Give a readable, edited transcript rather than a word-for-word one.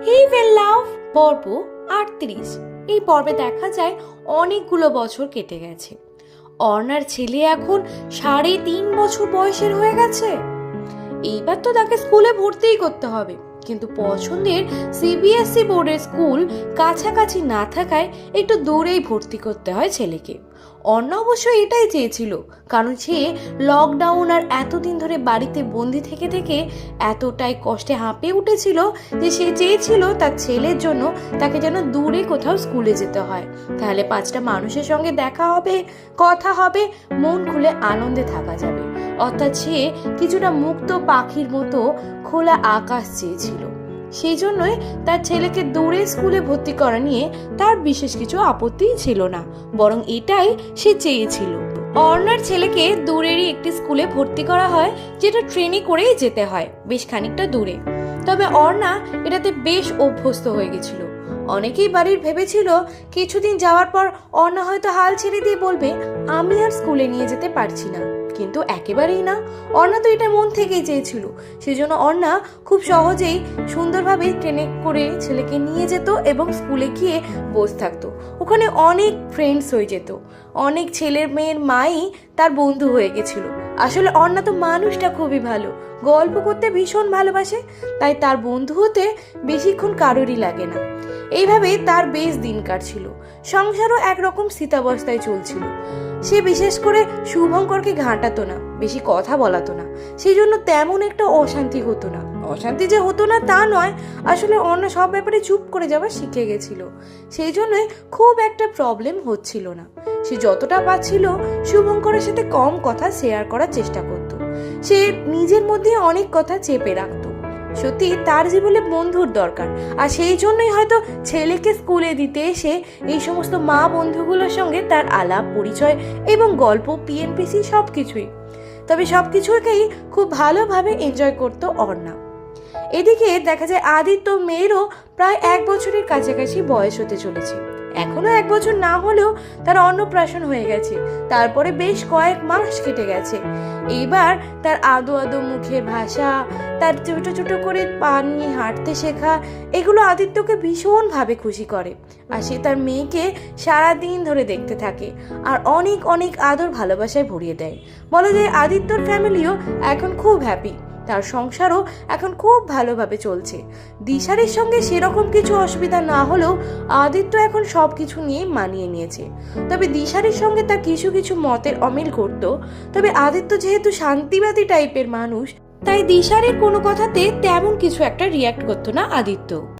He will love পর্ব 38। এই পর্বে দেখা যায় অনেকগুলো বছর কেটে গেছে। অর্ণার ছেলে এখন 3.5 বছর বয়সের হয়ে গেছে। এইবার তো তাকে স্কুলে ভর্তিই করতে হবে, কিন্তু পছন্দের সিবিএসই বোর্ডের স্কুল কাছাকাছি না থাকায় একটু দূরেই ভর্তি করতে হয় ছেলেকে। অর্ণা অবশ্য এটাই চেয়েছিল, কারণ সে লকডাউন আর এতদিন ধরে বাড়িতে বন্দি থেকে থেকে এতটাই কষ্টে হাঁপিয়ে উঠেছিল যে সে চেয়েছিল তার ছেলের জন্য তাকে যেন দূরে কোথাও স্কুলে যেতে হয়, তাহলে 5টা মানুষের সঙ্গে দেখা হবে, কথা হবে, মন খুলে আনন্দে থাকা যাবে। অর্থাৎ সে কিছুটা মুক্ত পাখির মতো খোলা আকাশ চেয়েছিল। সেই জন্যই তার ছেলেকে দূরে স্কুলে ভর্তি করা নিয়ে তার বিশেষ কিছু আপত্তিই ছিল না, বরং এটাই সে চেয়েছিল। অর্ণার ছেলেকে দূরেরই একটি স্কুলে ভর্তি করা হয়, যেটা ট্রেনে করেই যেতে হয়, বেশ খানিকটা দূরে। তবে অর্ণা এটাতে বেশ অভ্যস্ত হয়ে গেছিল। অনেকেই বাড়ির ভেবেছিল কিছুদিন যাওয়ার পর অর্ণা হয়তো হাল ছেড়ে দিয়ে বলবে, আমি আর স্কুলে নিয়ে যেতে পারছি না। কিন্তু একেবারেই না, অর্ণা তো এটা মন থেকেই চেয়েছিল। সেজন্য অর্ণা খুব সহজেই সুন্দরভাবে ট্রেনে করে ছেলেকে নিয়ে যেত এবং স্কুলে গিয়ে বসে থাকতো। ওখানে অনেক ফ্রেন্ডস হয়ে যেত, অনেক ছেলের মেয়ের মাই তার বন্ধু হয়ে গেছিল। আসলে অর্ণা তো মানুষটা খুবই ভালো, গল্প করতে ভীষণ ভালোবাসে, তাই তার বন্ধু হতে বেশিক্ষণ কারোরই লাগে না। এইভাবে তার বেশ দিন কাটছিল। সংসারও একরকম স্থিতাবস্থায় চলছিল। সে বিশেষ করে শুভঙ্করকে ঘাঁটাতো না, বেশি কথা বলাতো না, সেই জন্য তেমন একটা অশান্তি হতো না। অশান্তি যে হতো না তা নয়, আসলে অন্য সব ব্যাপারে চুপ করে যাওয়া শিখে গেছিল, সেই জন্যই খুব একটা প্রবলেম হচ্ছিল না। সে যতটা পাচ্ছিল শুভঙ্করের সাথে কম কথা শেয়ার করার চেষ্টা করত। সে নিজের মধ্যে অনেক কথা চেপে রাখতো। সত্যি তার জীবনে বন্ধুর দরকার, আর সেই জন্যই হয়তো ছেলেকে স্কুলে দিতে এসে এই সমস্ত মা বন্ধুগুলোর সঙ্গে তার আলাপ পরিচয় এবং গল্প পিএনপিসি সবকিছুই। তবে সবকিছুকেই খুব ভালোভাবে এনজয় করতো অর্ণা। এদিকে দেখা যায় আদিত্য মেয়েরও প্রায় 1 বছরের কাছাকাছি বয়স হতে চলেছে। এখনো 1 বছর না হলেও তার অন্নপ্রাশন হয়ে গেছে, তারপরে বেশ কয়েক মাস কেটে গেছে। এইবার তার আদো আদো মুখের ভাষা, তার ছোট ছোট করে পা নিয়ে হাঁটতে শেখা, এগুলো আদিত্যকে ভীষণভাবে খুশি করে। আর সে তার মেয়েকে সারাদিন ধরে দেখতে থাকে আর অনেক অনেক আদর ভালোবাসায় ভরিয়ে দেয়। বলা যায় আদিত্যর ফ্যামিলিও এখন খুব হ্যাপি, তার সংসারও এখন খুব ভালোভাবে চলছে। দিশারির সঙ্গে সেরকম কিছু অসুবিধা না হলেও আদিত্য এখন সবকিছু নিয়ে মানিয়ে নিয়েছে। তবে দিশারির সঙ্গে তার কিছু কিছু মতের অমিল ঘটত। তবে আদিত্য যেহেতু শান্তিবাদী টাইপের মানুষ, তাই দিশারির কোনো কথাতে তেমন কিছু একটা রিয়াক্ট করতো না আদিত্য।